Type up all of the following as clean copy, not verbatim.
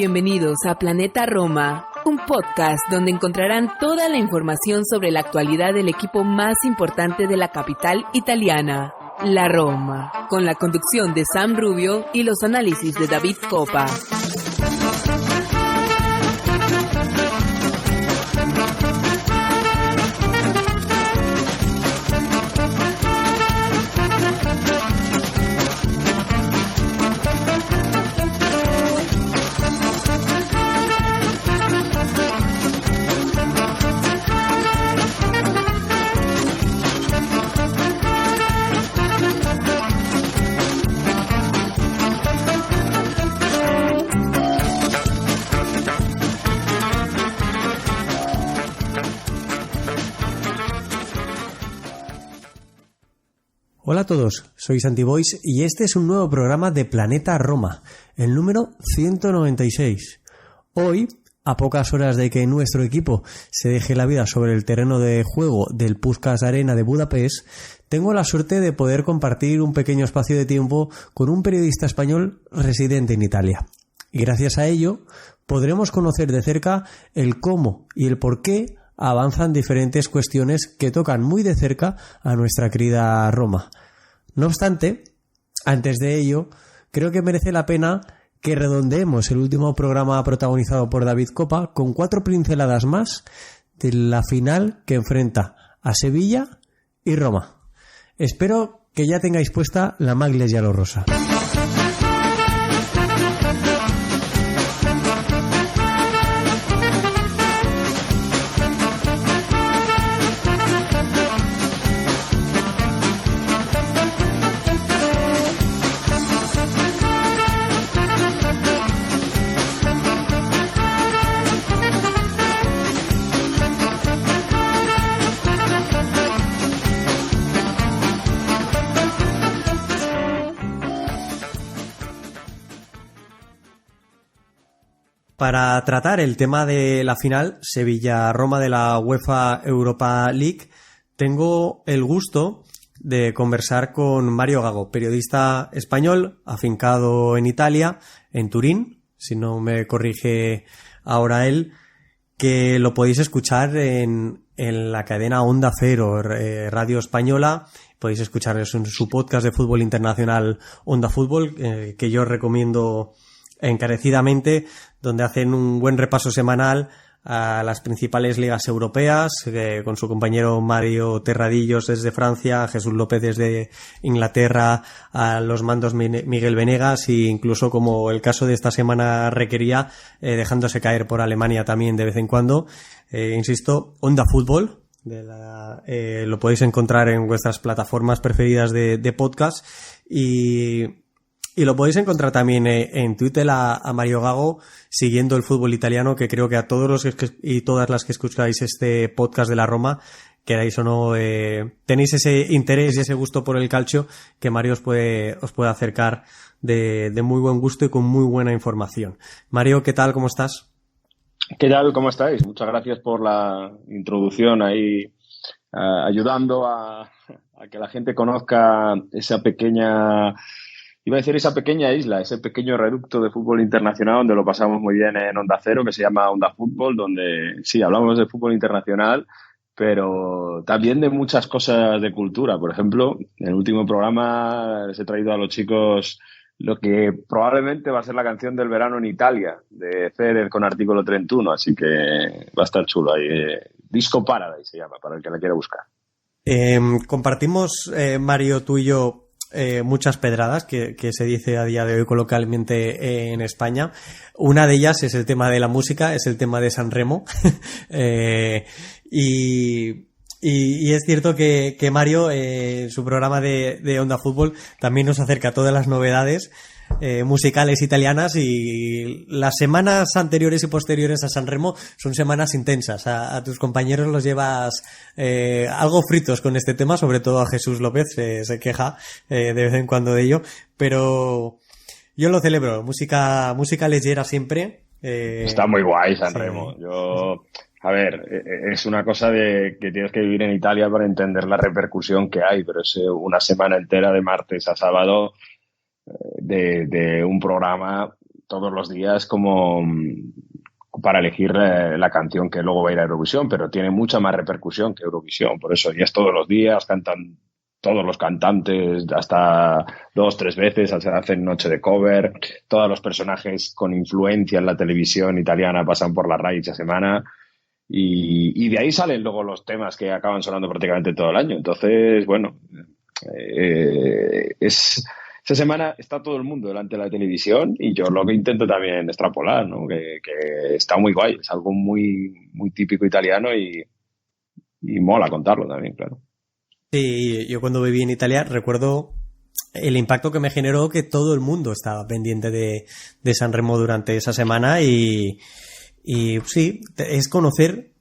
Bienvenidos a Planeta Roma, un podcast donde encontrarán toda la información sobre la actualidad del equipo más importante de la capital italiana, la Roma, con la conducción de Sam Rubio y los análisis de David Copa. Hola a todos, soy Santi Boys y este es un nuevo programa de Planeta Roma, el número 196. Hoy, a pocas horas de que nuestro equipo se deje la vida sobre el terreno de juego del Puskás Arena de Budapest, tengo la suerte de poder compartir un pequeño espacio de tiempo con un periodista español residente en Italia. Y gracias a ello, podremos conocer de cerca el cómo y el por qué avanzan diferentes cuestiones que tocan muy de cerca a nuestra querida Roma. No obstante, antes de ello, creo que merece la pena que redondeemos el último programa protagonizado por David Copa con 4 pinceladas más de la final que enfrenta a Sevilla y Roma. Espero que ya tengáis puesta la maglia giallorosa. Para tratar el tema de la final Sevilla-Roma de la UEFA Europa League, tengo el gusto de conversar con Mario Gago, periodista español afincado en Italia, en Turín, si no me corrige ahora él, que lo podéis escuchar en la cadena Onda Cero, Radio Española. Podéis escuchar en su podcast de fútbol internacional Onda Fútbol, que yo recomiendo encarecidamente, donde hacen un buen repaso semanal a las principales ligas europeas, con su compañero Mario Terradillos desde Francia, Jesús López desde Inglaterra, a los mandos Miguel Venegas, e incluso, como el caso de esta semana requería, dejándose caer por Alemania también de vez en cuando. Insisto, Onda Fútbol, lo podéis encontrar en vuestras plataformas preferidas de podcast, y lo podéis encontrar también en Twitter a Mario Gago, siguiendo el fútbol italiano, que creo que a todos los y todas las que escucháis este podcast de la Roma, queráis o no, tenéis ese interés y ese gusto por el calcio, que Mario os puede acercar de muy buen gusto y con muy buena información. Mario, ¿qué tal? ¿Cómo estás? ¿Qué tal? ¿Cómo estáis? Muchas gracias por la introducción ahí, ayudando a que la gente conozca esa pequeña isla, ese pequeño reducto de fútbol internacional donde lo pasamos muy bien en Onda Cero, que se llama Onda Fútbol, donde sí, hablamos de fútbol internacional, pero también de muchas cosas de cultura. Por ejemplo, en el último programa les he traído a los chicos lo que probablemente va a ser la canción del verano en Italia, de Federer con Artículo 31, así que va a estar chulo ahí. Disco Paradise se llama, para el que la quiera buscar. Compartimos, Mario, tú y yo, muchas pedradas que se dice a día de hoy coloquialmente en España. Una de ellas es el tema de la música, es el tema de San Remo. Y es cierto que Mario, en su programa de Onda Fútbol, también nos acerca a todas las novedades musicales italianas, y las semanas anteriores y posteriores a San Remo son semanas intensas. A tus compañeros los llevas algo fritos con este tema, sobre todo a Jesús López, se queja de vez en cuando de ello, pero yo lo celebro. Música leyera siempre. Está muy guay San Remo. Sí. A ver, es una cosa de que tienes que vivir en Italia para entender la repercusión que hay, pero es una semana entera de martes a sábado de un programa todos los días como para elegir la canción que luego va a ir a Eurovisión, pero tiene mucha más repercusión que Eurovisión. Por eso ya es todos los días, cantan todos los cantantes hasta 2-3 veces, hacen noche de cover, todos los personajes con influencia en la televisión italiana pasan por la RAI esta semana y de ahí salen luego los temas que acaban sonando prácticamente todo el año. Entonces, bueno, esa semana está todo el mundo delante de la televisión y yo lo que intento también extrapolar, ¿no? Que está muy guay, es algo muy, muy típico italiano y mola contarlo también, claro. Sí, yo cuando viví en Italia recuerdo el impacto que me generó que todo el mundo estaba pendiente de Sanremo durante esa semana y sí, es conocer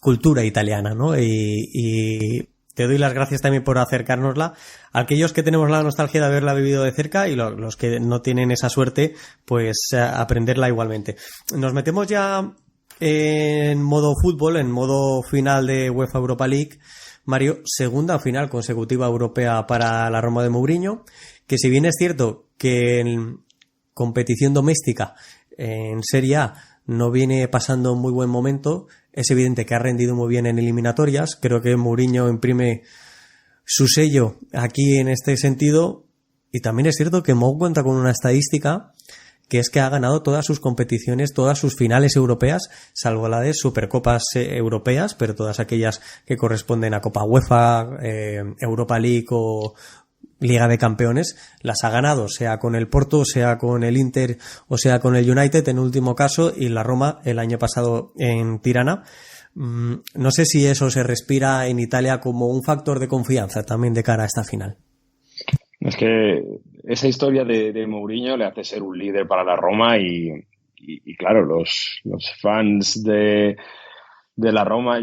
cultura italiana, ¿no? Y te doy las gracias también por acercárnosla. Aquellos que tenemos la nostalgia de haberla vivido de cerca y los que no tienen esa suerte, pues aprenderla igualmente. Nos metemos ya en modo fútbol, en modo final de UEFA Europa League. Mario, segunda final consecutiva europea para la Roma de Mourinho, que si bien es cierto que en competición doméstica, en Serie A, no viene pasando un muy buen momento, es evidente que ha rendido muy bien en eliminatorias. Creo que Mourinho imprime su sello aquí en este sentido, y también es cierto que Mou cuenta con una estadística que es que ha ganado todas sus competiciones, todas sus finales europeas, salvo la de Supercopas europeas, pero todas aquellas que corresponden a Copa UEFA, Europa League o Liga de Campeones, las ha ganado, sea con el Porto, sea con el Inter o sea con el United en último caso, y la Roma el año pasado en Tirana. No sé si eso se respira en Italia como un factor de confianza también de cara a esta final. Es que esa historia de Mourinho le hace ser un líder para la Roma y claro, los fans de la Roma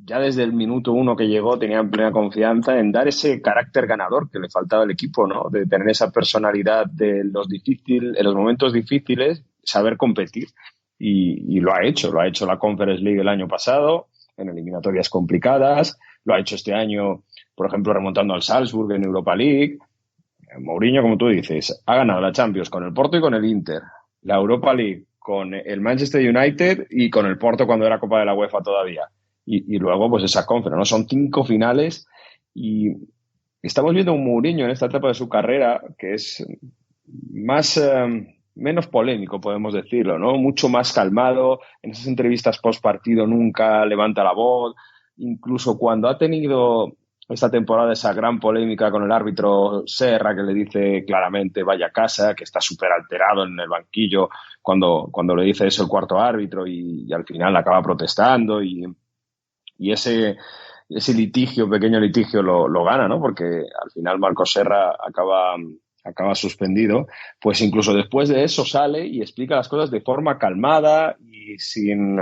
ya desde el minuto 1 que llegó tenían plena confianza en dar ese carácter ganador que le faltaba al equipo, ¿no? De tener esa personalidad en los momentos difíciles, saber competir. Y lo ha hecho la Conference League el año pasado, en eliminatorias complicadas, lo ha hecho este año, por ejemplo, remontando al Salzburg en Europa League. Mourinho, como tú dices, ha ganado la Champions con el Porto y con el Inter, la Europa League con el Manchester United y con el Porto cuando era Copa de la UEFA todavía. Y luego, pues esa Conference, ¿no? Son 5 finales y estamos viendo un Mourinho en esta etapa de su carrera que es menos polémico, podemos decirlo, ¿no? Mucho más calmado. En esas entrevistas post partido nunca levanta la voz. Incluso cuando ha tenido esta temporada esa gran polémica con el árbitro Serra, que le dice claramente vaya a casa, que está súper alterado en el banquillo cuando le dice eso el cuarto árbitro y al final acaba protestando y ese pequeño litigio lo gana, ¿no? Porque al final Marco Serra acaba suspendido. Pues incluso después de eso sale y explica las cosas de forma calmada y sin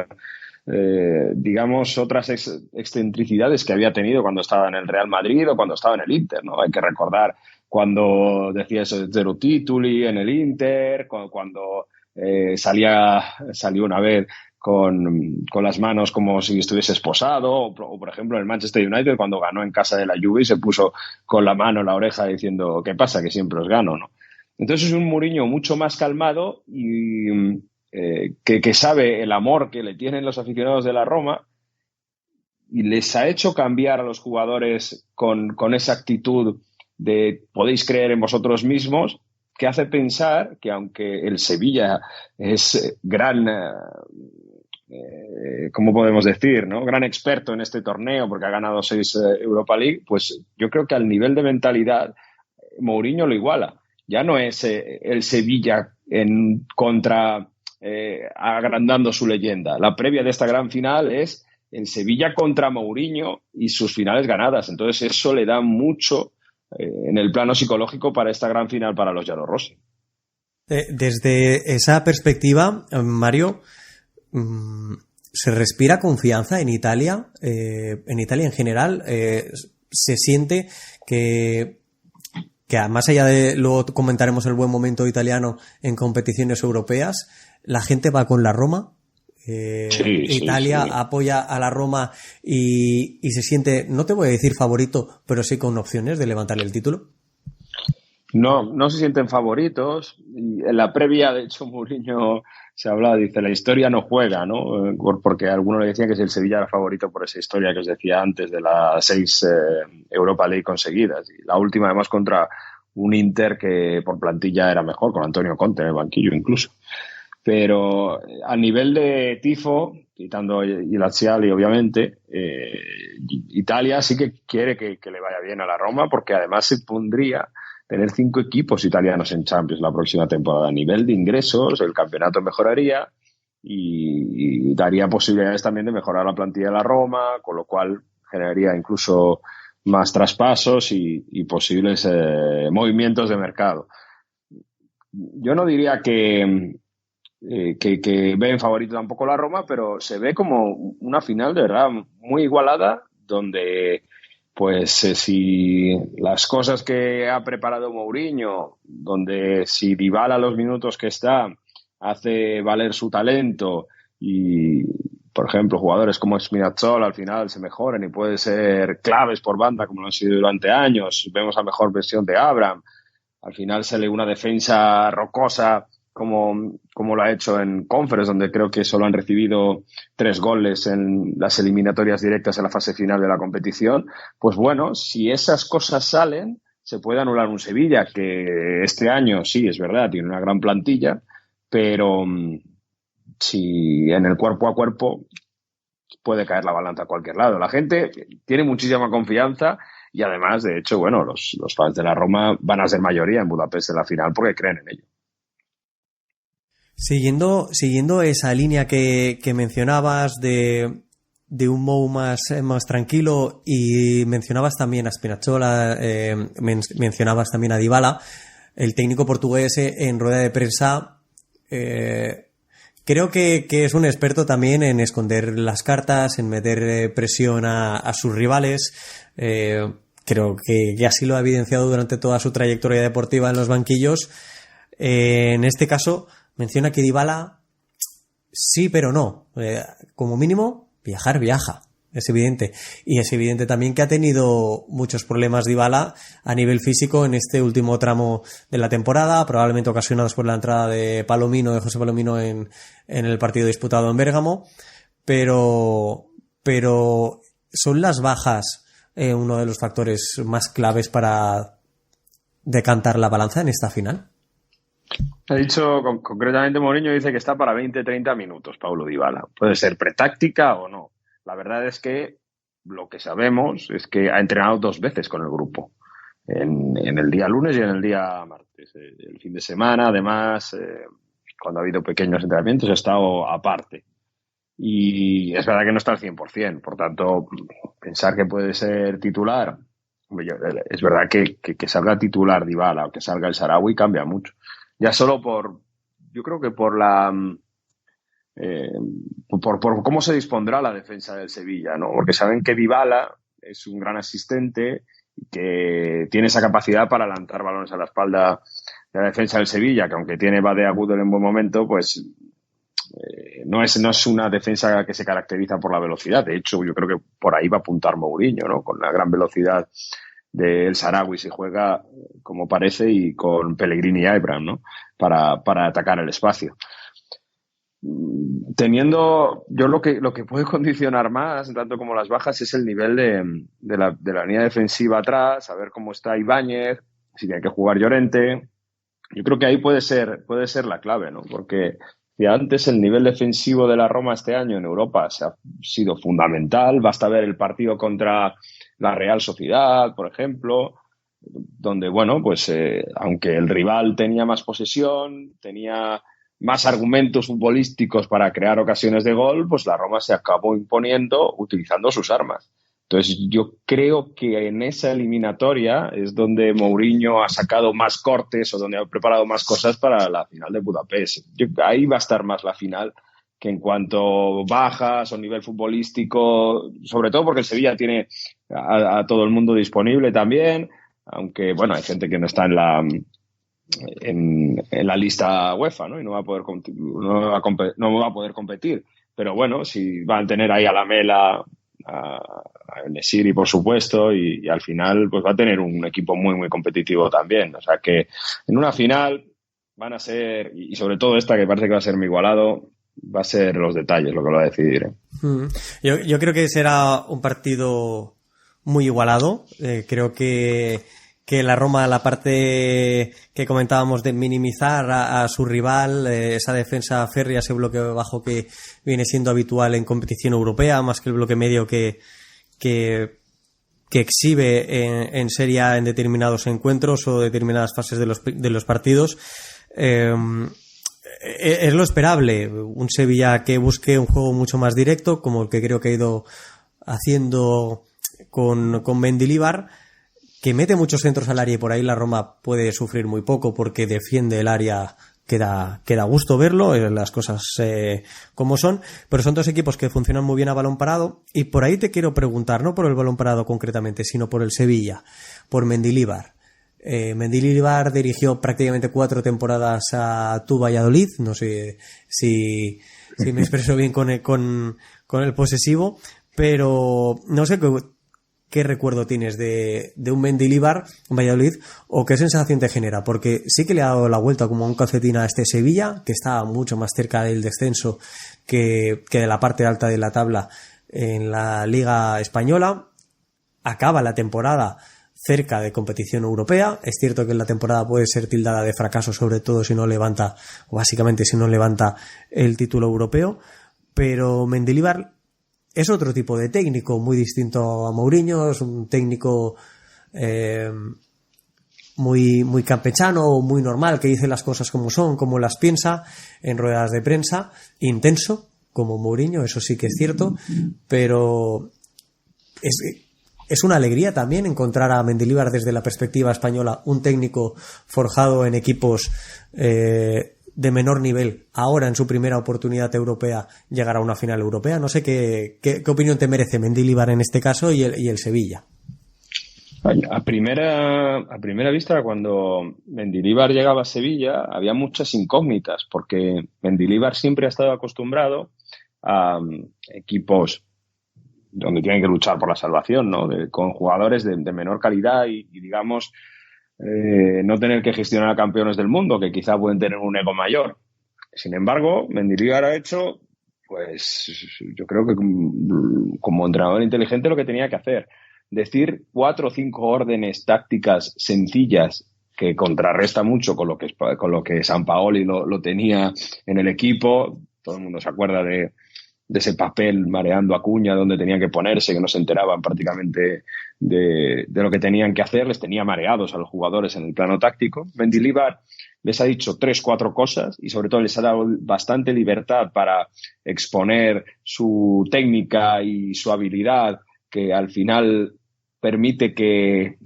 digamos, otras excentricidades que había tenido cuando estaba en el Real Madrid o cuando estaba en el Inter, ¿no? Hay que recordar cuando decía eso de 0 titoli en el Inter, cuando salió una vez con las manos como si estuviese esposado, o por ejemplo en el Manchester United cuando ganó en casa de la Juve y se puso con la mano en la oreja diciendo ¿qué pasa? Que siempre os gano, ¿no? Entonces es un Mourinho mucho más calmado y que sabe el amor que le tienen los aficionados de la Roma y les ha hecho cambiar a los jugadores con esa actitud de podéis creer en vosotros mismos, que hace pensar que aunque el Sevilla es gran, ¿cómo podemos decir, ¿no? Gran experto en este torneo porque ha ganado 6 Europa League, pues yo creo que al nivel de mentalidad Mourinho lo iguala. Ya no es el Sevilla agrandando su leyenda. La previa de esta gran final es el Sevilla contra Mourinho y sus finales ganadas. Entonces eso le da mucho en el plano psicológico para esta gran final para los giallorossi. Desde esa perspectiva, Mario, ¿se respira confianza en Italia? En Italia en general, se siente que más allá de, luego comentaremos el buen momento italiano en competiciones europeas, la gente va con la Roma. Italia apoya a la Roma y se siente, no te voy a decir favorito, pero sí con opciones de levantar el título. No se sienten favoritos. Y en la previa, de hecho, Mourinho se hablaba, dice, la historia no juega, ¿no? Porque algunos le decían que si el Sevilla era favorito por esa historia que os decía antes de las 6 Europa League conseguidas. Y la última, además, contra un Inter que por plantilla era mejor, con Antonio Conte en el banquillo incluso. Pero a nivel de tifo, quitando i Laziali obviamente, Italia sí que quiere que le vaya bien a la Roma, porque además se pondría tener 5 equipos italianos en Champions la próxima temporada. A nivel de ingresos, el campeonato mejoraría y daría posibilidades también de mejorar la plantilla de la Roma, con lo cual generaría incluso más traspasos y posibles movimientos de mercado. Yo no diría que ve en favorito tampoco la Roma, pero se ve como una final de verdad muy igualada, donde pues si las cosas que ha preparado Mourinho, donde si Dybala los minutos que está hace valer su talento y, por ejemplo, jugadores como Spinazzola al final se mejoran y pueden ser claves por banda como lo han sido durante años, vemos la mejor versión de Abraham, al final sale una defensa rocosa como lo ha hecho en Conference, donde creo que solo han recibido 3 goles en las eliminatorias directas en la fase final de la competición. Pues bueno, si esas cosas salen, se puede anular un Sevilla, que este año sí, es verdad, tiene una gran plantilla, pero si en el cuerpo a cuerpo puede caer la balanza a cualquier lado. La gente tiene muchísima confianza y además, de hecho, bueno, los fans de la Roma van a ser mayoría en Budapest en la final porque creen en ello. Siguiendo esa línea que mencionabas de un Mou más tranquilo, y mencionabas también a Spinazzola, mencionabas también a Dybala, el técnico portugués en rueda de prensa, creo que es un experto también en esconder las cartas, en meter presión a sus rivales. Creo que así lo ha evidenciado durante toda su trayectoria deportiva en los banquillos. En este caso menciona que Dybala sí, pero no. Como mínimo, viaja. Es evidente. Y es evidente también que ha tenido muchos problemas Dybala a nivel físico en este último tramo de la temporada, probablemente ocasionados por la entrada de José Palomino en el partido disputado en Bérgamo. Pero son las bajas uno de los factores más claves para decantar la balanza en esta final. Ha dicho, concretamente Mourinho dice que está para 20-30 minutos Paulo Dybala. Puede ser pretáctica o no. La verdad es que lo que sabemos es que ha entrenado 2 veces con el grupo. En el día lunes y en el día martes. El fin de semana, además, cuando ha habido pequeños entrenamientos, ha estado aparte. Y es verdad que no está al 100%. Por tanto, pensar que puede ser titular, es verdad que salga titular Dybala o que salga el Shaarawy cambia mucho. Ya solo yo creo que por cómo se dispondrá la defensa del Sevilla, ¿no? Porque saben que Dybala es un gran asistente y que tiene esa capacidad para lanzar balones a la espalda de la defensa del Sevilla, que aunque tiene Bade Agudo en buen momento, pues no es una defensa que se caracteriza por la velocidad. De hecho, yo creo que por ahí va a apuntar Mourinho, ¿no? Con la gran velocidad del Shaarawy si juega como parece y con Pellegrini y Abraham, ¿no? Para atacar el espacio. Yo lo que puede condicionar más, tanto como las bajas, es el nivel de la línea defensiva atrás, a ver cómo está Ibáñez, si tiene que jugar Llorente. Yo creo que ahí puede ser la clave, ¿no? Porque si antes el nivel defensivo de la Roma este año en Europa se ha sido fundamental, basta ver el partido contra la Real Sociedad, por ejemplo, donde, bueno, pues aunque el rival tenía más posesión, tenía más argumentos futbolísticos para crear ocasiones de gol, pues la Roma se acabó imponiendo utilizando sus armas. Entonces yo creo que en esa eliminatoria es donde Mourinho ha sacado más cortes o donde ha preparado más cosas para la final de Budapest. Ahí va a estar más la final que en cuanto bajas o nivel futbolístico, sobre todo porque el Sevilla tiene a todo el mundo disponible también, aunque bueno, hay gente que no está en la lista UEFA, ¿no? Y no va a poder competir. Pero bueno, si van a tener ahí a Lamela a Nesiri, por supuesto, y al final pues va a tener un equipo muy, muy competitivo también. O sea que en una final van a ser, y sobre todo esta que parece que va a ser muy igualado, va a ser los detalles lo que lo va a decidir. Yo creo que será un partido muy igualado. Creo que la Roma, la parte que comentábamos de minimizar a su rival, esa defensa férrea, ese bloque bajo que viene siendo habitual en competición europea, más que el bloque medio que exhibe en Serie A en determinados encuentros o determinadas fases de los partidos, es lo esperable. Un Sevilla que busque un juego mucho más directo, como el que creo que ha ido haciendo con Mendilibar, que mete muchos centros al área, y por ahí la Roma puede sufrir muy poco porque defiende el área, que da gusto verlo, las cosas como son, pero son dos equipos que funcionan muy bien a balón parado, y por ahí te quiero preguntar, no por el balón parado concretamente, sino por el Sevilla, por Mendilibar. Mendilibar dirigió prácticamente 4 temporadas a tu Valladolid, no sé si me expreso bien con el posesivo, pero no sé qué recuerdo tienes de un Mendilibar en Valladolid, o qué sensación te genera, porque sí que le ha dado la vuelta como un calcetín a este Sevilla, que está mucho más cerca del descenso que de la parte alta de la tabla en la Liga Española. Acaba la temporada cerca de competición europea. Es cierto que la temporada puede ser tildada de fracaso, sobre todo si no levanta, o básicamente si no levanta el título europeo, pero Mendilibar es otro tipo de técnico, muy distinto a Mourinho. Es un técnico muy campechano, muy normal, que dice las cosas como son, como las piensa en ruedas de prensa, intenso como Mourinho, eso sí que es cierto, pero es una alegría también encontrar a Mendilibar desde la perspectiva española, un técnico forjado en equipos de menor nivel, ahora en su primera oportunidad europea llegar a una final europea. No sé qué opinión te merece Mendilibar en este caso y el Sevilla. A primera vista, cuando Mendilibar llegaba a Sevilla, había muchas incógnitas, porque Mendilibar siempre ha estado acostumbrado a equipos donde tienen que luchar por la salvación, ¿no? Con jugadores de menor calidad y digamos, no tener que gestionar a campeones del mundo, que quizá pueden tener un ego mayor. Sin embargo, Mendilibar ha hecho, pues yo creo que como entrenador inteligente, lo que tenía que hacer. Decir 4 o 5 órdenes tácticas sencillas, que contrarresta mucho con lo que Sampaoli lo tenía en el equipo. Todo el mundo se acuerda de ese papel mareando a Acuña, donde tenían que ponerse, que no se enteraban prácticamente de lo que tenían que hacer. Les tenía mareados a los jugadores en el plano táctico. Mendilibar les ha dicho 3-4 cosas, y sobre todo les ha dado bastante libertad para exponer su técnica y su habilidad, que al final permite que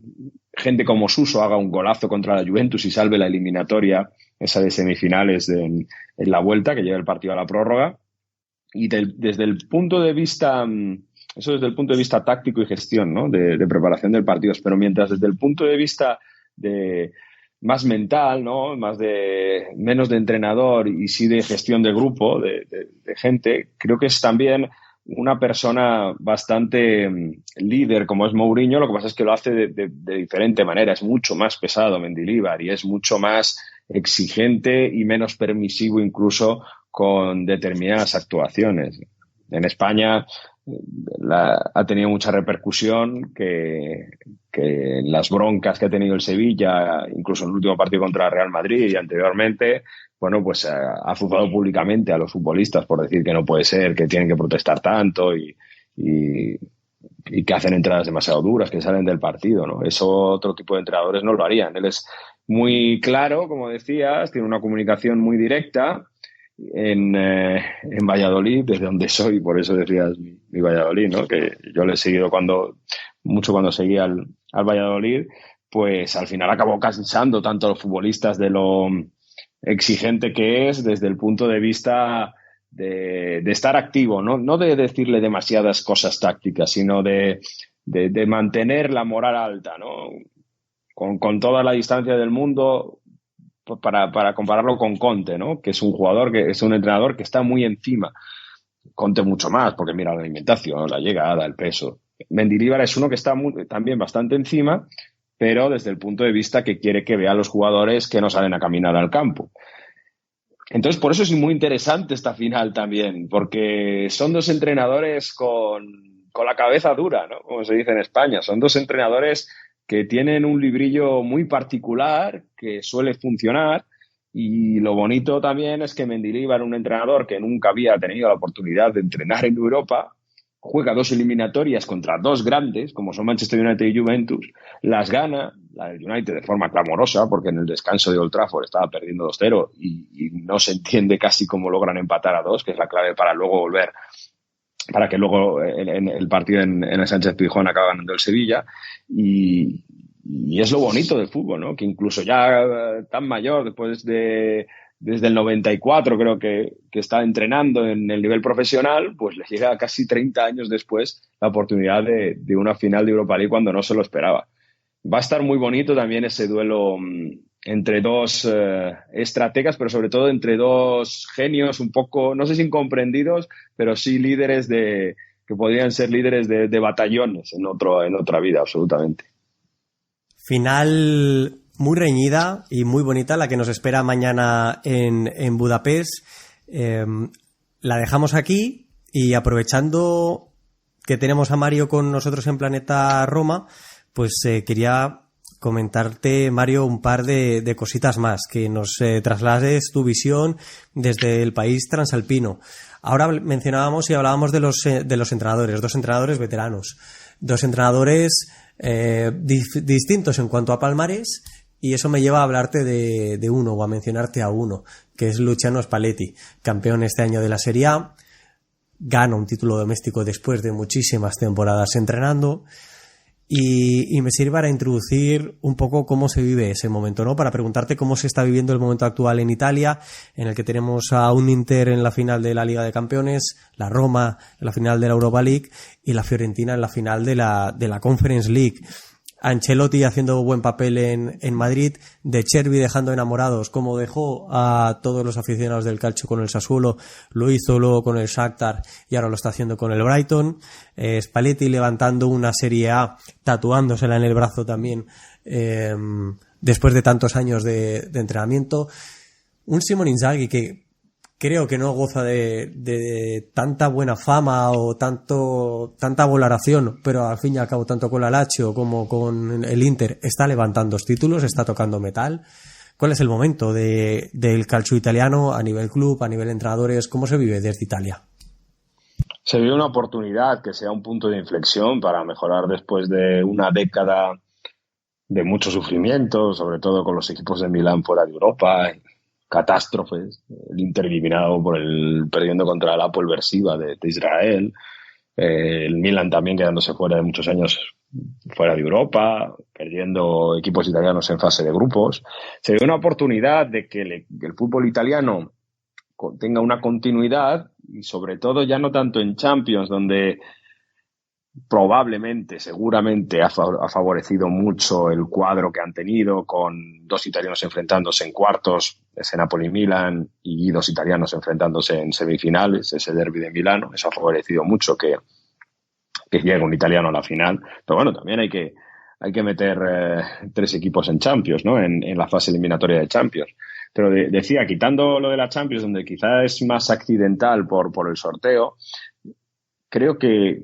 gente como Suso haga un golazo contra la Juventus y salve la eliminatoria, esa de semifinales en la vuelta, que lleva el partido a la prórroga. Y desde el punto de vista, eso desde el punto de vista táctico y gestión, ¿no? de preparación del partido, pero mientras desde el punto de vista de más mental, ¿no? Menos de entrenador y sí de gestión de grupo, de gente, creo que es también una persona bastante líder como es Mourinho. Lo que pasa es que lo hace de diferente manera. Es mucho más pesado Mendilibar y es mucho más exigente y menos permisivo incluso con determinadas actuaciones. En España ha tenido mucha repercusión que las broncas que ha tenido el Sevilla, incluso en el último partido contra Real Madrid y anteriormente, bueno, pues ha azuzado públicamente a los futbolistas por decir que no puede ser, que tienen que protestar tanto y que hacen entradas demasiado duras, que salen del partido, ¿no? Eso otro tipo de entrenadores no lo harían. Él es muy claro, como decías, tiene una comunicación muy directa. En Valladolid, desde donde soy, por eso decías mi Valladolid, ¿no? Que yo le he seguido cuando seguía al Valladolid, pues al final acabó cansando tanto a los futbolistas de lo exigente que es desde el punto de vista de estar activo, no de decirle demasiadas cosas tácticas, sino de mantener la moral alta, ¿no? Con toda la distancia del mundo, para compararlo con Conte, ¿no? Que es un entrenador que está muy encima Conte mucho más, porque mira la alimentación, la llegada, el peso. Mendilibar es uno que está también bastante encima, pero desde el punto de vista que quiere que vea a los jugadores que no salen a caminar al campo. Entonces, por eso es muy interesante esta final también, porque son dos entrenadores con la cabeza dura, ¿no? Como se dice en España. Son dos entrenadores que tienen un librillo muy particular, que suele funcionar, y lo bonito también es que Mendilibar, un entrenador que nunca había tenido la oportunidad de entrenar en Europa, juega 2 eliminatorias contra 2 grandes, como son Manchester United y Juventus, las gana, la del United de forma clamorosa, porque en el descanso de Old Trafford estaba perdiendo 2-0 y no se entiende casi cómo logran empatar a 2, que es la clave para luego volver, para que luego en el partido en el Sánchez-Pizjuán acaba ganando el Sevilla. Y es lo bonito del fútbol, ¿no? Que incluso ya tan mayor, desde el 94 creo que está entrenando en el nivel profesional, pues le llega casi 30 años después la oportunidad de una final de Europa League cuando no se lo esperaba. Va a estar muy bonito también ese duelo entre dos estrategas, pero sobre todo entre dos genios un poco, no sé si incomprendidos, pero sí líderes que podrían ser líderes de batallones en otra vida, absolutamente. Final muy reñida y muy bonita la que nos espera mañana en Budapest. La dejamos aquí y aprovechando que tenemos a Mario con nosotros en Planeta Roma, pues quería comentarte, Mario, un par de cositas más, que nos traslades tu visión desde el país transalpino. Ahora mencionábamos y hablábamos de los entrenadores, 2 entrenadores veteranos, 2 entrenadores distintos en cuanto a palmarés, y eso me lleva a hablarte de uno, o a mencionarte a uno, que es Luciano Spalletti, campeón este año de la Serie A, gana un título doméstico después de muchísimas temporadas entrenando, y me sirve para introducir un poco cómo se vive ese momento, ¿no? Para preguntarte cómo se está viviendo el momento actual en Italia, en el que tenemos a un Inter en la final de la Liga de Campeones, la Roma en la final de la Europa League y la Fiorentina en la final de la Conference League. Ancelotti haciendo buen papel en Madrid, De Chervi dejando enamorados, como dejó a todos los aficionados del calcio con el Sassuolo, lo hizo luego con el Shakhtar y ahora lo está haciendo con el Brighton. Spalletti levantando una Serie A, tatuándosela en el brazo también, después de tantos años de entrenamiento. Un Simone Inzaghi que creo que no goza de tanta buena fama o tanta valoración, pero al fin y al cabo, tanto con la Lazio como con el Inter, está levantando títulos, está tocando metal. ¿Cuál es el momento del calcio italiano a nivel club, a nivel entrenadores? ¿Cómo se vive desde Italia? Se vive una oportunidad que sea un punto de inflexión para mejorar después de una década de mucho sufrimiento, sobre todo con los equipos de Milán fuera de Europa, catástrofes, el Inter eliminado perdiendo contra el Apoel Beersheva de Israel, el Milan también quedándose fuera de muchos años fuera de Europa, perdiendo equipos italianos en fase de grupos. Se ve una oportunidad de que el fútbol italiano tenga una continuidad y sobre todo ya no tanto en Champions, donde probablemente, seguramente ha favorecido mucho el cuadro que han tenido, con 2 italianos enfrentándose en cuartos, ese Napoli-Milan, y 2 italianos enfrentándose en semifinales, ese derbi de Milano. Eso ha favorecido mucho que llegue un italiano a la final. Pero bueno, también hay que meter 3 equipos en Champions, ¿no? En la fase eliminatoria de Champions. Pero decía, quitando lo de la Champions, donde quizá es más accidental por el sorteo, creo que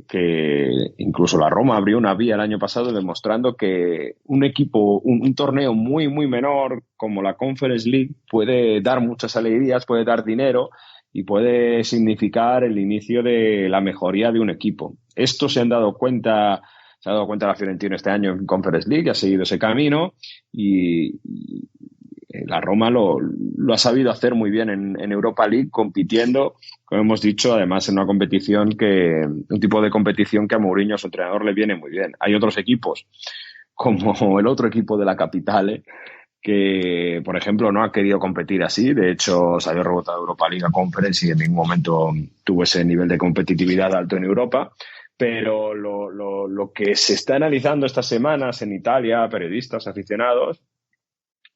incluso la Roma abrió una vía el año pasado demostrando que un torneo muy, muy menor como la Conference League puede dar muchas alegrías, puede dar dinero y puede significar el inicio de la mejoría de un equipo. Esto se ha dado cuenta la Fiorentina este año en Conference League, ha seguido ese camino y la Roma lo ha sabido hacer muy bien en Europa League, compitiendo, como hemos dicho, además en un tipo de competición que a Mourinho, su entrenador, le viene muy bien. Hay otros equipos, como el otro equipo de la capital, que, por ejemplo, no ha querido competir así. De hecho, se había rebotado Europa League a Conference y en ningún momento tuvo ese nivel de competitividad alto en Europa. Pero lo que se está analizando estas semanas en Italia, periodistas, aficionados,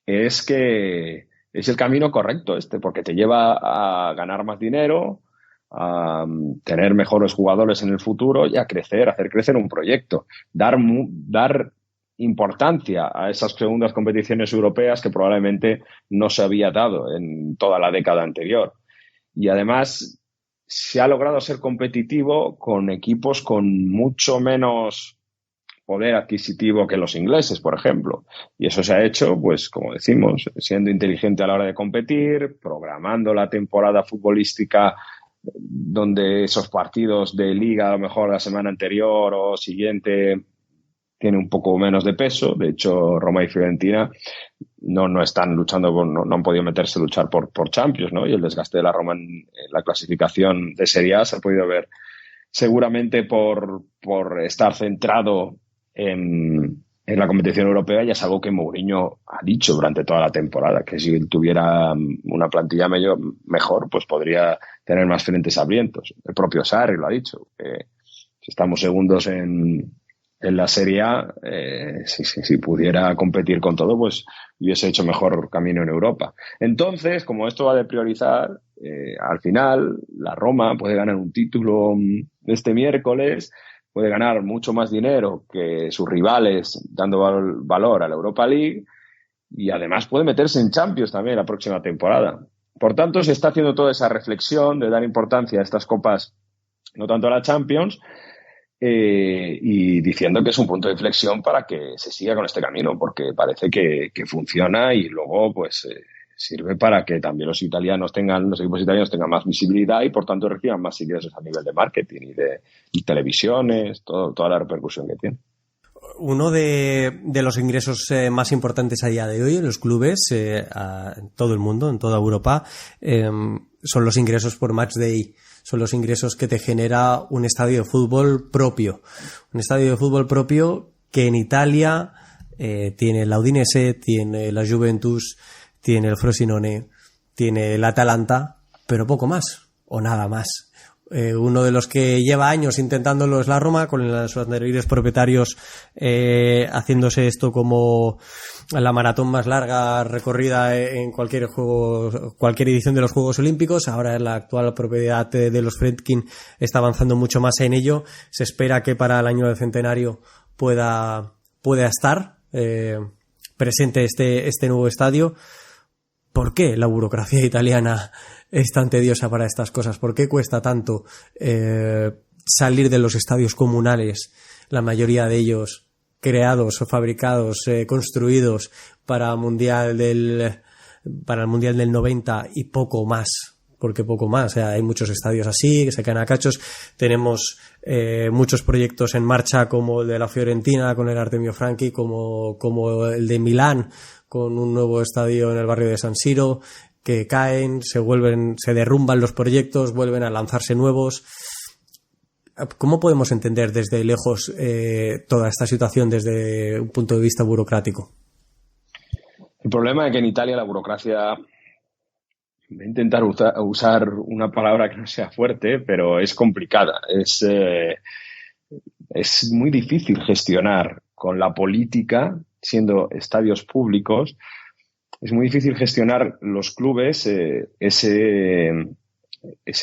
es que es el camino correcto porque te lleva a ganar más dinero, a tener mejores jugadores en el futuro y a crecer, a hacer crecer un proyecto, dar importancia a esas segundas competiciones europeas que probablemente no se había dado en toda la década anterior. Y además se ha logrado ser competitivo con equipos con mucho menos poder adquisitivo que los ingleses, por ejemplo. Y eso se ha hecho, pues, como decimos, siendo inteligente a la hora de competir, programando la temporada futbolística donde esos partidos de liga, a lo mejor la semana anterior o siguiente, tiene un poco menos de peso. De hecho, Roma y Fiorentina no están luchando, no han podido meterse a luchar por Champions, ¿no? Y el desgaste de la Roma en la clasificación de Serie A se ha podido ver seguramente por estar centrado en la competición europea, y es algo que Mourinho ha dicho durante toda la temporada, que si tuviera una plantilla mejor, pues podría tener más frentes hambrientos. El propio Sarri lo ha dicho, que si estamos segundos en la Serie A, si pudiera competir con todo, pues hubiese hecho mejor camino en Europa. Entonces, como esto va de priorizar, al final la Roma puede ganar un título este miércoles, puede ganar mucho más dinero que sus rivales dando valor a la Europa League, y además puede meterse en Champions también la próxima temporada. Por tanto, se está haciendo toda esa reflexión de dar importancia a estas copas, no tanto a la Champions, y diciendo que es un punto de inflexión para que se siga con este camino, porque parece que funciona, y luego pues sirve para que también los equipos italianos tengan más visibilidad y por tanto reciban más ingresos a nivel de marketing y televisiones, toda la repercusión que tiene. Uno de los ingresos más importantes a día de hoy en los clubes, en todo el mundo, en toda Europa, son los ingresos por match day. Son los ingresos que te genera un estadio de fútbol propio. Un estadio de fútbol propio que en Italia tiene la Udinese, tiene la Juventus, tiene el Frosinone, tiene el Atalanta, pero poco más, o nada más. Uno de los que lleva años intentándolo es la Roma, con los anteriores propietarios haciéndose esto como la maratón más larga recorrida en cualquier edición de los Juegos Olímpicos. Ahora la actual propiedad de los Friedkin está avanzando mucho más en ello. Se espera que para el año del centenario pueda estar presente este nuevo estadio. ¿Por qué la burocracia italiana es tan tediosa para estas cosas? ¿Por qué cuesta tanto salir de los estadios comunales, la mayoría de ellos creados o fabricados, construidos para el Mundial del 90 y poco más? Porque poco más, o sea, hay muchos estadios así que se caen a cachos. Tenemos muchos proyectos en marcha, como el de la Fiorentina con el Artemio Franchi, como el de Milán con un nuevo estadio en el barrio de San Siro, que caen, se derrumban los proyectos, vuelven a lanzarse nuevos. ¿Cómo podemos entender desde lejos toda esta situación desde un punto de vista burocrático? El problema es que en Italia la burocracia, voy a intentar usar una palabra que no sea fuerte, pero es complicada. Es muy difícil gestionar con la política, siendo estadios públicos. Es muy difícil gestionar los clubes ese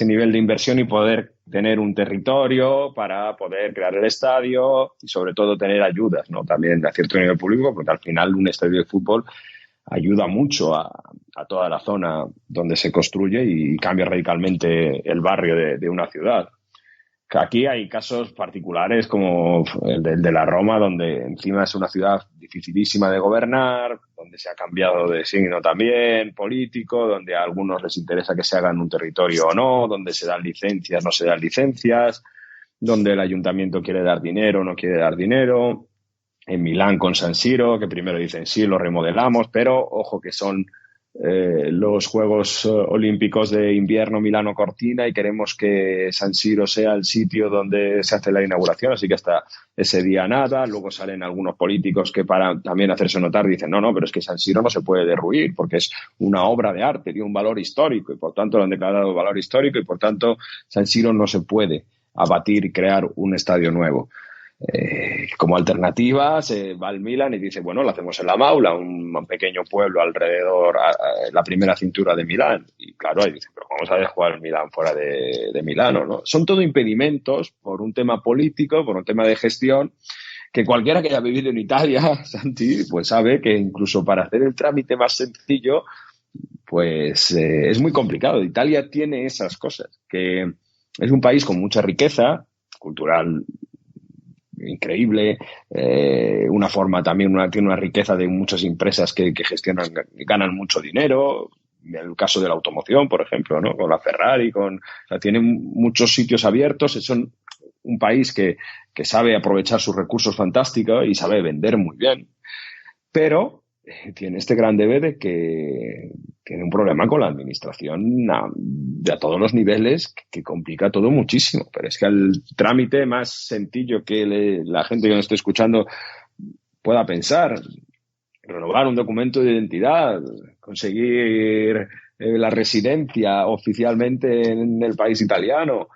nivel de inversión y poder tener un territorio para poder crear el estadio y sobre todo tener ayudas, ¿no? También a cierto nivel público, porque al final un estadio de fútbol ayuda mucho a toda la zona donde se construye y cambia radicalmente el barrio de una ciudad. Aquí hay casos particulares como el de la Roma, donde encima es una ciudad dificilísima de gobernar, donde se ha cambiado de signo también político, donde a algunos les interesa que se haga en un territorio o no, donde se dan licencias, no se dan licencias, donde el ayuntamiento quiere dar dinero o no quiere dar dinero. En Milán con San Siro, que primero dicen sí, lo remodelamos, pero ojo que son los Juegos Olímpicos de invierno Milano-Cortina y queremos que San Siro sea el sitio donde se hace la inauguración, así que hasta ese día nada. Luego salen algunos políticos que para también hacerse notar dicen no, pero es que San Siro no se puede derruir porque es una obra de arte, tiene un valor histórico y por tanto lo han declarado valor histórico y por tanto San Siro no se puede abatir y crear un estadio nuevo. Como alternativa se va al Milan y dice, bueno, lo hacemos en la Maula, un pequeño pueblo alrededor, la primera cintura de Milán. Y claro, ahí dicen, pero ¿cómo sabes jugar el Milán fuera de Milano, ¿no? Son todo impedimentos por un tema político, por un tema de gestión, que cualquiera que haya vivido en Italia, Santi, pues sabe que incluso para hacer el trámite más sencillo, pues es muy complicado. Italia tiene esas cosas, que es un país con mucha riqueza cultural increíble, una forma también, tiene una riqueza de muchas empresas que gestionan, ganan mucho dinero, en el caso de la automoción, por ejemplo, ¿no? Con la Ferrari, o sea, tienen muchos sitios abiertos, son un país que sabe aprovechar sus recursos fantásticos y sabe vender muy bien, pero tiene este gran debe de que tiene un problema con la administración a todos los niveles que complica todo muchísimo. Pero es que el trámite más sencillo que la gente que nos esté escuchando pueda pensar, renovar un documento de identidad, conseguir la residencia oficialmente en el país italiano,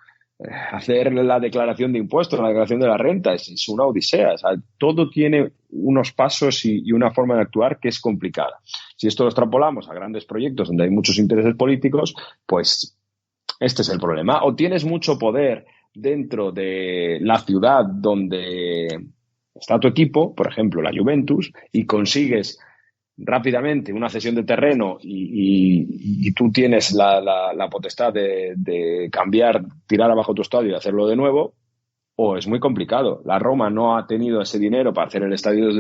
hacer la declaración de impuestos, la declaración de la renta, es una odisea. O sea, todo tiene unos pasos y una forma de actuar que es complicada. Si esto lo extrapolamos a grandes proyectos donde hay muchos intereses políticos, pues este es el problema. O tienes mucho poder dentro de la ciudad donde está tu equipo, por ejemplo, la Juventus, y consigues rápidamente una cesión de terreno y tú tienes la potestad de cambiar, tirar abajo tu estadio y hacerlo de nuevo, o es muy complicado. La Roma no ha tenido ese dinero para hacer el estadio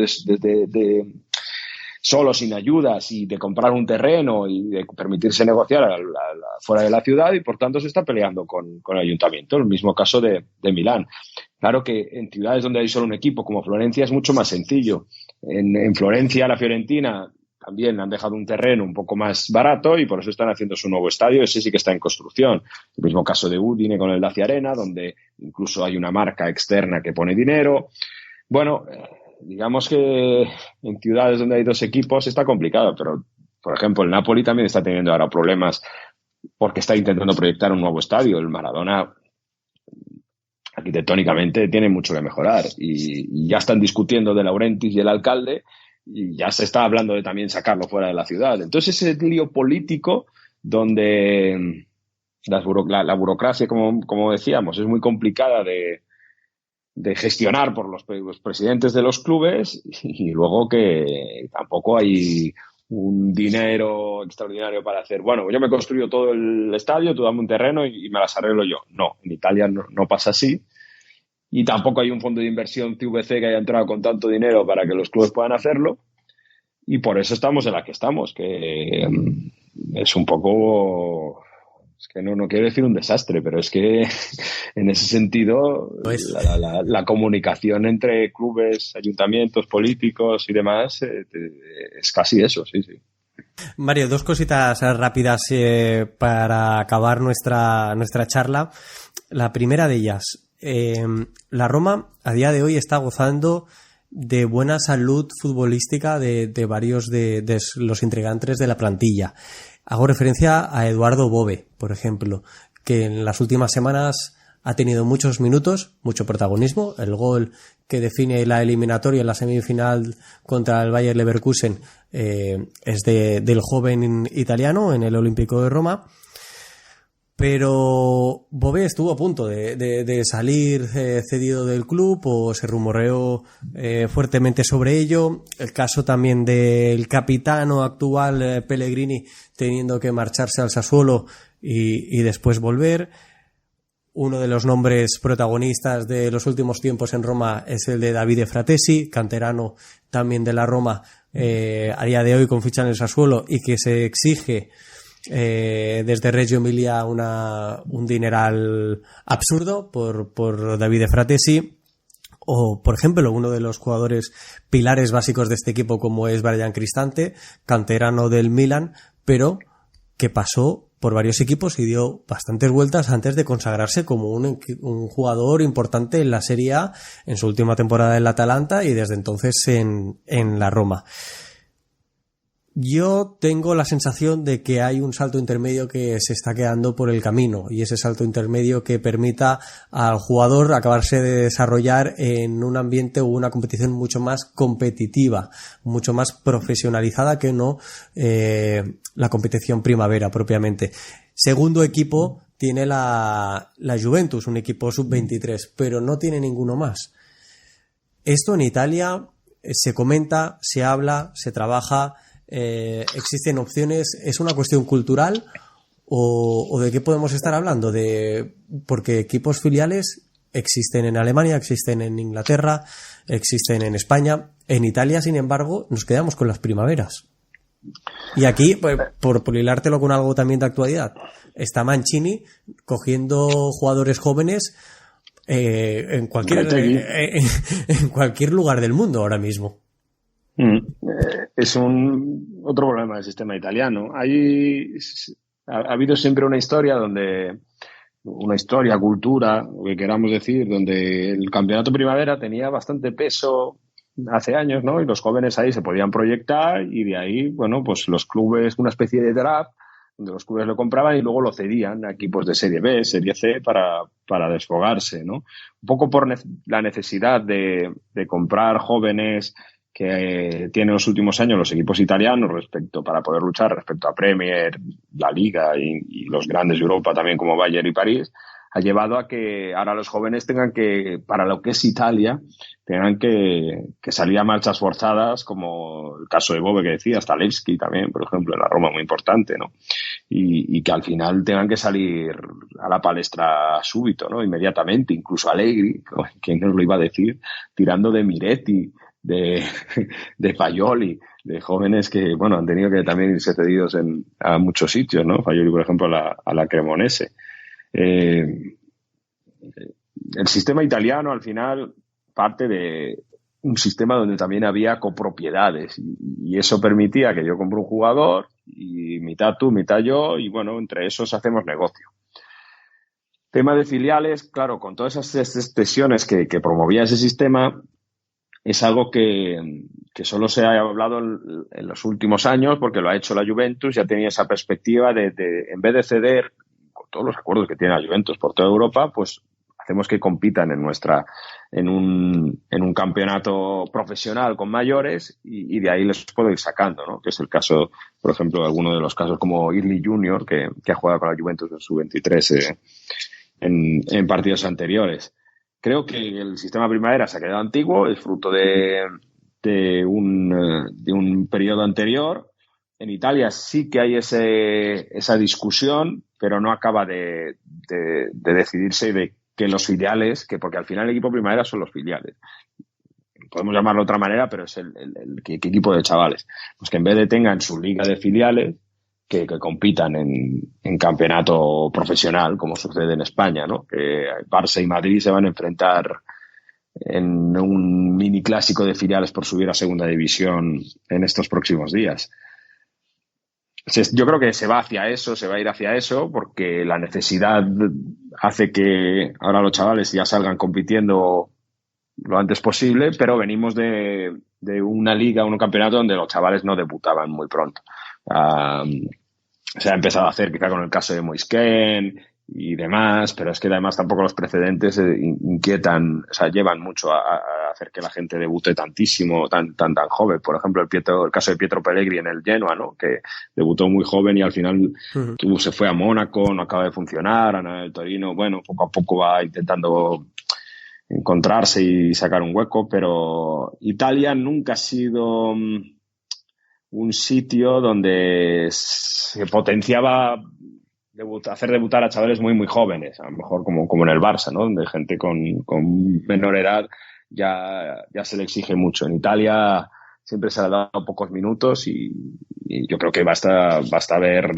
solo, sin ayudas, y de comprar un terreno y de permitirse negociar fuera de la ciudad, y por tanto se está peleando con el ayuntamiento. El mismo caso de Milán. Claro que en ciudades donde hay solo un equipo, como Florencia, es mucho más sencillo. En Florencia, la Fiorentina también han dejado un terreno un poco más barato y por eso están haciendo su nuevo estadio. Ese sí que está en construcción. El mismo caso de Udine con el Dacia Arena, donde incluso hay una marca externa que pone dinero. Bueno, digamos que en ciudades donde hay dos equipos está complicado, pero, por ejemplo, el Napoli también está teniendo ahora problemas porque está intentando proyectar un nuevo estadio. El Maradona, arquitectónicamente, tiene mucho que mejorar y ya están discutiendo de Laurentiis y el alcalde, y ya se está hablando de también sacarlo fuera de la ciudad. Entonces, ese lío político donde la burocracia, como decíamos, es muy complicada de gestionar por los presidentes de los clubes, y luego que tampoco hay un dinero extraordinario para hacer, bueno, yo me construyo todo el estadio, tú dame un terreno y me las arreglo yo. No, en Italia no pasa así, y tampoco hay un fondo de inversión CVC que haya entrado con tanto dinero para que los clubes puedan hacerlo, y por eso estamos en la que estamos, que es un poco... Es que no quiero decir un desastre, pero es que en ese sentido pues la comunicación entre clubes, ayuntamientos, políticos y demás es casi eso, sí. Mario, dos cositas rápidas para acabar nuestra charla. La primera de ellas, la Roma a día de hoy está gozando de buena salud futbolística de varios de los integrantes de la plantilla. Hago referencia a Eduardo Bove, por ejemplo, que en las últimas semanas ha tenido muchos minutos, mucho protagonismo. El gol que define la eliminatoria en la semifinal contra el Bayer Leverkusen es del joven italiano en el Olímpico de Roma. Pero Bove estuvo a punto de salir cedido del club, o se rumoreó fuertemente sobre ello. El caso también del capitano actual, Pellegrini, teniendo que marcharse al Sassuolo y después volver. Uno de los nombres protagonistas de los últimos tiempos en Roma es el de Davide Fratesi, canterano también de la Roma, a día de hoy con ficha en el Sassuolo, y que se exige desde Reggio Emilia un dineral absurdo por Davide Fratesi. O, por ejemplo, uno de los jugadores pilares básicos de este equipo, como es Brian Cristante, canterano del Milan, pero que pasó por varios equipos y dio bastantes vueltas antes de consagrarse como un jugador importante en la Serie A en su última temporada en la Atalanta y desde entonces en la Roma. Yo tengo la sensación de que hay un salto intermedio que se está quedando por el camino, y ese salto intermedio que permita al jugador acabarse de desarrollar en un ambiente o una competición mucho más competitiva, mucho más profesionalizada que no la competición primavera propiamente. Segundo equipo tiene la Juventus, un equipo sub-23, pero no tiene ninguno más. Esto en Italia se comenta, se habla, se trabaja. ¿Existen opciones? ¿Es una cuestión cultural o de qué podemos estar hablando? Porque equipos filiales existen en Alemania, existen en Inglaterra, existen en España. En Italia, sin embargo, nos quedamos con las primaveras. Y aquí, por hilártelo con algo también de actualidad, está Mancini cogiendo jugadores jóvenes en cualquier lugar del mundo ahora mismo. Es otro problema del sistema italiano. Ha habido siempre una historia cultura, lo que queramos decir, donde el campeonato primavera tenía bastante peso hace años, ¿no? Y los jóvenes ahí se podían proyectar y de ahí, bueno, pues los clubes, una especie de draft, donde los clubes lo compraban y luego lo cedían a equipos de Serie B, Serie C para desfogarse, ¿no? Un poco por la necesidad de comprar jóvenes que tienen los últimos años los equipos italianos para poder luchar respecto a Premier, la Liga y los grandes de Europa también como Bayern y París, ha llevado a que ahora los jóvenes tengan que, para lo que es Italia, tengan que salir a marchas forzadas, como el caso de Bove que decía, Stalewski también, por ejemplo, en la Roma, muy importante, ¿no? Y que al final tengan que salir a la palestra súbito, ¿no? Inmediatamente, incluso Allegri, ¿quién nos lo iba a decir? Tirando de Miretti, de Faioli, de jóvenes que, bueno, han tenido que también irse cedidos a muchos sitios, ¿no? Faioli, por ejemplo, a la Cremonese. El sistema italiano, al final, parte de un sistema donde también había copropiedades y eso permitía que yo compre un jugador y mitad tú, mitad yo, y bueno, entre esos hacemos negocio. Tema de filiales, claro, con todas esas excesiones que promovía ese sistema, es algo que solo se ha hablado en los últimos años porque lo ha hecho la Juventus. Ya tenía esa perspectiva de en vez de ceder con todos los acuerdos que tiene la Juventus por toda Europa, pues hacemos que compitan en un campeonato profesional con mayores y de ahí les puedo ir sacando, ¿no? Que es el caso, por ejemplo, alguno de los casos como Irli Junior, que ha jugado con la Juventus en su 23 en partidos anteriores. Creo que el sistema primavera se ha quedado antiguo, es fruto de un periodo anterior. En Italia sí que hay esa discusión, pero no acaba de decidirse de que los filiales, porque al final el equipo primavera son los filiales. Podemos llamarlo de otra manera, pero es el equipo de chavales. Pues que en vez de tengan su liga de filiales, que compitan en campeonato profesional, como sucede en España, ¿no? Que Barça y Madrid se van a enfrentar en un mini clásico de filiales por subir a segunda división en estos próximos días. Yo creo que se va a ir hacia eso, porque la necesidad hace que ahora los chavales ya salgan compitiendo lo antes posible, pero venimos de una liga, un campeonato donde los chavales no debutaban muy pronto. Se ha empezado a hacer quizá con el caso de Moisken y demás, pero es que además tampoco los precedentes inquietan, o sea, llevan mucho a hacer que la gente debute tantísimo, tan joven. Por ejemplo, el caso de Pietro Pellegrini en el Genoa, ¿no? Que debutó muy joven y al final se fue a Mónaco, no acaba de funcionar, a el Torino, bueno, poco a poco va intentando encontrarse y sacar un hueco, pero Italia nunca ha sido un sitio donde se potenciaba hacer debutar a chavales muy, muy jóvenes, a lo mejor como en el Barça, ¿no? Donde gente con menor edad ya se le exige mucho. En Italia siempre se le ha dado pocos minutos y yo creo que basta ver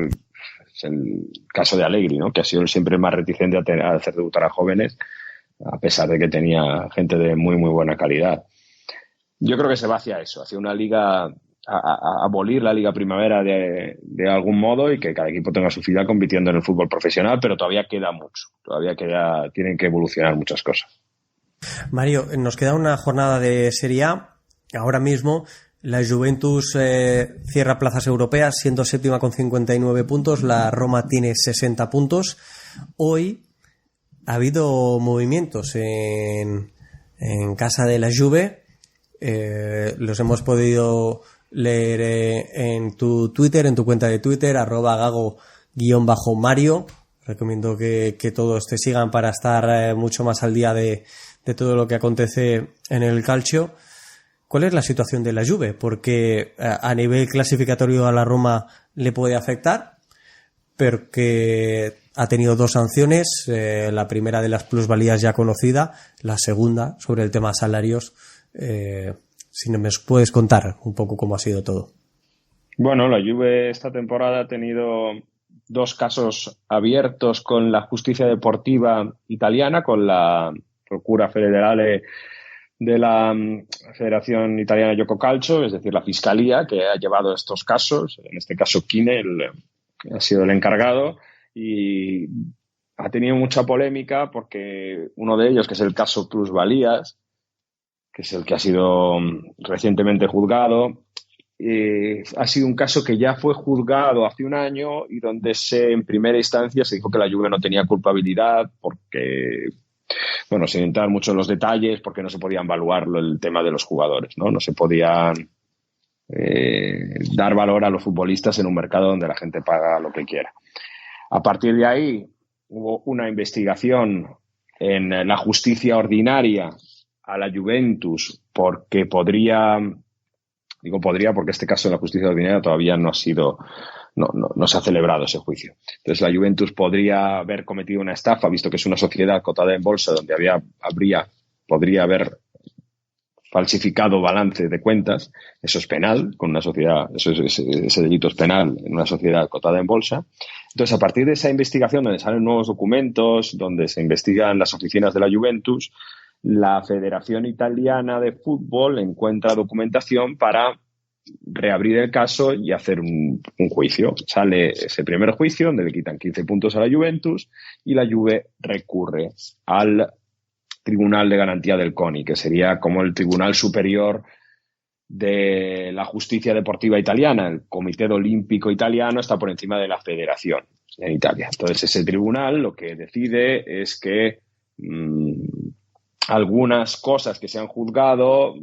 el caso de Allegri, ¿no? Que ha sido siempre más reticente a hacer debutar a jóvenes, a pesar de que tenía gente de muy, muy buena calidad. Yo creo que se va hacia eso, hacia una liga, a abolir la liga primavera de algún modo y que cada equipo tenga su filial compitiendo en el fútbol profesional, pero todavía queda mucho, tienen que evolucionar muchas cosas. Mario, nos queda una jornada de Serie A. Ahora mismo La Juventus cierra plazas europeas siendo séptima con 59 puntos, la Roma tiene 60 puntos. Hoy ha habido movimientos en casa de la Juve, los hemos podido leer en tu Twitter, en tu cuenta de Twitter, @gago_Mario. Recomiendo que todos te sigan para estar mucho más al día de todo lo que acontece en el calcio. ¿Cuál es la situación de la Juve? Porque a nivel clasificatorio a la Roma le puede afectar, porque ha tenido 2 sanciones, la primera de las plusvalías ya conocida, la segunda sobre el tema salarios. Si me puedes contar un poco cómo ha sido todo. Bueno, la Juve esta temporada ha tenido 2 casos abiertos con la justicia deportiva italiana, con la Procura Federale de la Federación Italiana Gioco Calcio, es decir, la Fiscalía que ha llevado estos casos. En este caso, Kine ha sido el encargado y ha tenido mucha polémica porque uno de ellos, que es el caso Plusvalías, que es el que ha sido recientemente juzgado, ha sido un caso que ya fue juzgado hace un año y donde en primera instancia se dijo que la Juve no tenía culpabilidad porque, bueno, sin entrar mucho en los detalles, porque no se podían evaluar el tema de los jugadores, ¿no? No se podían dar valor a los futbolistas en un mercado donde la gente paga lo que quiera. A partir de ahí hubo una investigación en la justicia ordinaria a la Juventus porque porque este caso en la justicia ordinaria todavía no se ha celebrado ese juicio. Entonces la Juventus podría haber cometido una estafa, visto que es una sociedad cotada en bolsa donde podría haber falsificado balance de cuentas. Eso es penal, con una sociedad, ese delito es penal en una sociedad cotada en bolsa. Entonces, a partir de esa investigación, donde salen nuevos documentos, donde se investigan las oficinas de la Juventus, la Federación Italiana de Fútbol encuentra documentación para reabrir el caso y hacer un juicio. Sale ese primer juicio donde le quitan 15 puntos a la Juventus y la Juve recurre al Tribunal de Garantía del CONI, que sería como el Tribunal Superior de la Justicia Deportiva Italiana. El Comité Olímpico Italiano está por encima de la Federación en Italia. Entonces, ese tribunal lo que decide es que algunas cosas que se han juzgado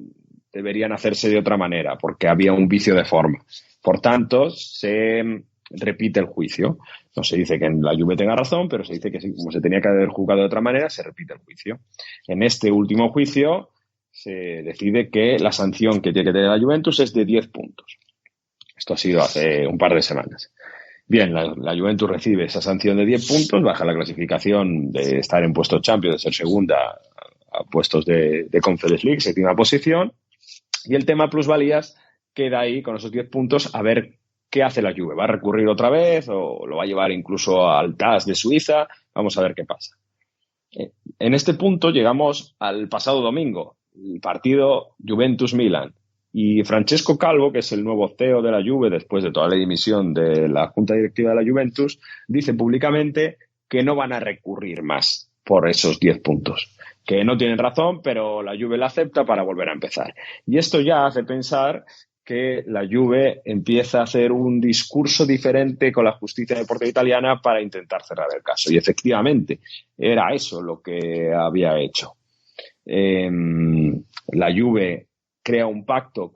deberían hacerse de otra manera, porque había un vicio de forma. Por tanto, se repite el juicio. No se dice que la Juve tenga razón, pero se dice que como se tenía que haber juzgado de otra manera, se repite el juicio. En este último juicio se decide que la sanción que tiene que tener la Juventus es de 10 puntos. Esto ha sido hace un par de semanas. Bien, la Juventus recibe esa sanción de 10 puntos, baja la clasificación de estar en puestos Champions, de ser segunda a puestos de Conference League, séptima posición, y el tema plusvalías queda ahí con esos 10 puntos a ver qué hace la Juve. ¿Va a recurrir otra vez o lo va a llevar incluso al TAS de Suiza? Vamos a ver qué pasa. En este punto llegamos al pasado domingo, el partido Juventus-Milan. Y Francesco Calvo, que es el nuevo CEO de la Juve después de toda la dimisión de la Junta Directiva de la Juventus, dice públicamente que no van a recurrir más por esos 10 puntos. Que no tienen razón, pero la Juve la acepta para volver a empezar. Y esto ya hace pensar que la Juve empieza a hacer un discurso diferente con la justicia deportiva italiana para intentar cerrar el caso. Y efectivamente, era eso lo que había hecho. La Juve crea un pacto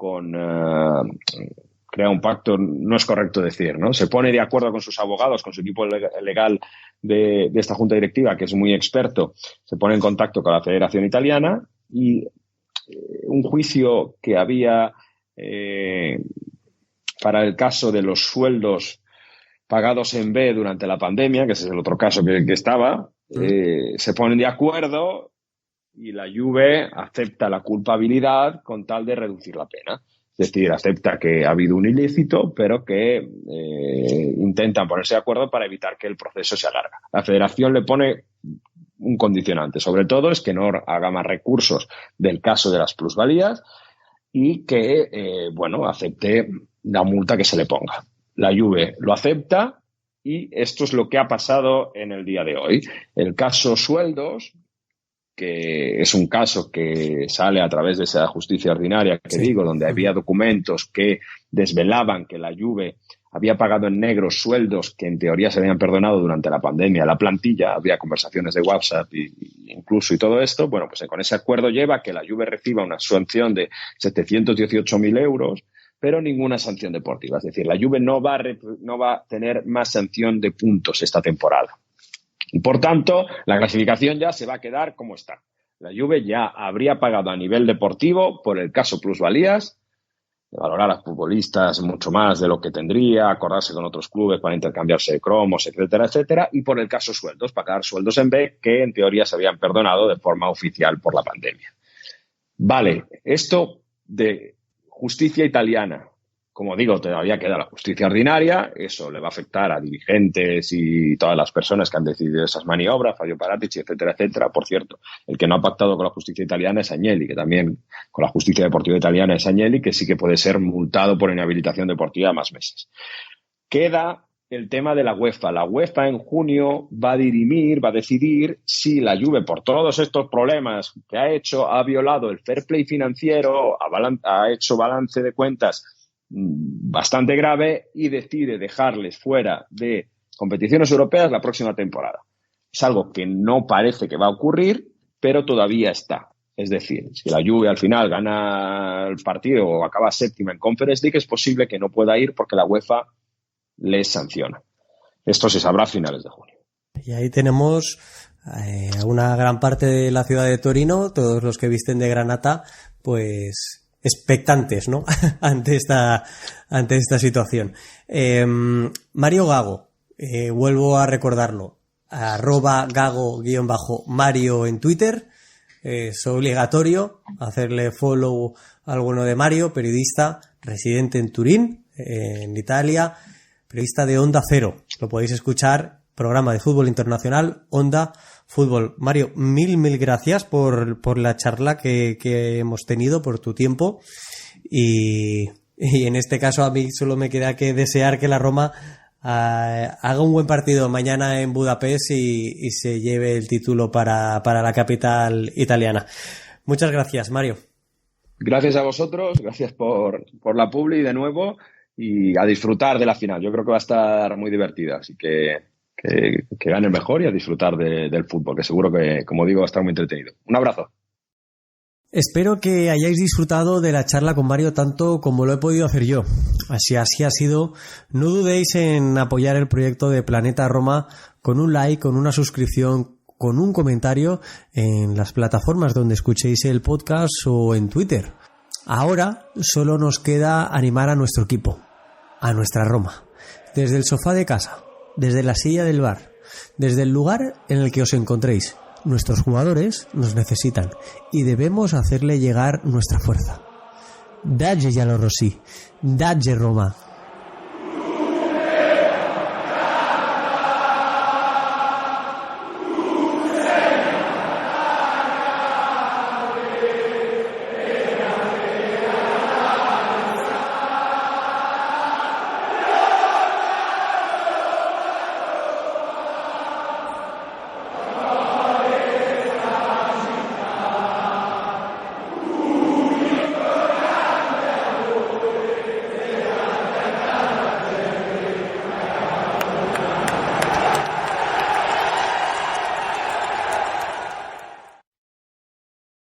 no es correcto decir, ¿no? Se pone de acuerdo con sus abogados, con su equipo legal de esta junta directiva, que es muy experto, se pone en contacto con la Federación Italiana y un juicio que había para el caso de los sueldos pagados en B durante la pandemia, que ese es el otro caso que estaba, se ponen de acuerdo y la Juve acepta la culpabilidad con tal de reducir la pena. Es decir, acepta que ha habido un ilícito, pero que intentan ponerse de acuerdo para evitar que el proceso se alargue. La Federación le pone un condicionante, sobre todo, es que no haga más recursos del caso de las plusvalías y que, acepte la multa que se le ponga. La Juve lo acepta y esto es lo que ha pasado en el día de hoy. El caso sueldos que es un caso que sale a través de esa justicia ordinaria que digo, donde había documentos que desvelaban que la Juve había pagado en negro sueldos que en teoría se habían perdonado durante la pandemia a la plantilla, había conversaciones de WhatsApp incluso y todo esto, bueno, pues con ese acuerdo lleva a que la Juve reciba una sanción de 718.000 euros, pero ninguna sanción deportiva. Es decir, la Juve no va a tener más sanción de puntos esta temporada. Y por tanto, la clasificación ya se va a quedar como está. La Juve ya habría pagado a nivel deportivo por el caso plusvalías, de valorar a futbolistas mucho más de lo que tendría, acordarse con otros clubes para intercambiarse de cromos, etcétera, etcétera, y por el caso sueldos, pagar sueldos en B que en teoría se habían perdonado de forma oficial por la pandemia. Vale, esto de justicia italiana, como digo, todavía queda la justicia ordinaria, eso le va a afectar a dirigentes y todas las personas que han decidido esas maniobras, Fabio Paratici, etcétera, etcétera. Por cierto, el que no ha pactado con la justicia italiana es Agnelli, que también con la justicia deportiva italiana es Agnelli, que sí que puede ser multado por inhabilitación deportiva más meses. Queda el tema de la UEFA. La UEFA en junio va a dirimir, va a decidir si la Juve, por todos estos problemas que ha hecho, ha violado el fair play financiero, ha hecho balance de cuentas bastante grave y decide dejarles fuera de competiciones europeas la próxima temporada. Es algo que no parece que va a ocurrir, pero todavía está. Es decir, si la Juve al final gana el partido o acaba séptima en Conference League, es posible que no pueda ir porque la UEFA les sanciona. Esto se sabrá a finales de junio. Y ahí tenemos a una gran parte de la ciudad de Torino, todos los que visten de granata, pues expectantes, ¿no? ante esta situación. Mario Gago, vuelvo a recordarlo, @Gago_Mario en Twitter. Es obligatorio hacerle follow a alguno de Mario, periodista residente en Turín, en Italia, periodista de Onda Cero. Lo podéis escuchar, programa de fútbol internacional, Onda Fútbol. Mario, mil gracias por la charla que hemos tenido, por tu tiempo. Y en este caso a mí solo me queda que desear que la Roma haga un buen partido mañana en Budapest y se lleve el título para la capital italiana. Muchas gracias, Mario. Gracias a vosotros, gracias por la publi de nuevo y a disfrutar de la final. Yo creo que va a estar muy divertida, así que gane el mejor y a disfrutar del fútbol, que seguro que, como digo, va a estar muy entretenido. Un abrazo. Espero que hayáis disfrutado de la charla con Mario tanto como lo he podido hacer yo. Si así ha sido, no dudéis en apoyar el proyecto de Planeta Roma con un like, con una suscripción, con un comentario en las plataformas donde escuchéis el podcast o en Twitter. Ahora solo nos queda animar a nuestro equipo, a nuestra Roma, desde el sofá de casa, desde la silla del bar, desde el lugar en el que os encontréis. Nuestros jugadores nos necesitan y debemos hacerle llegar nuestra fuerza. Dagli Giallorossi, dagli Roma.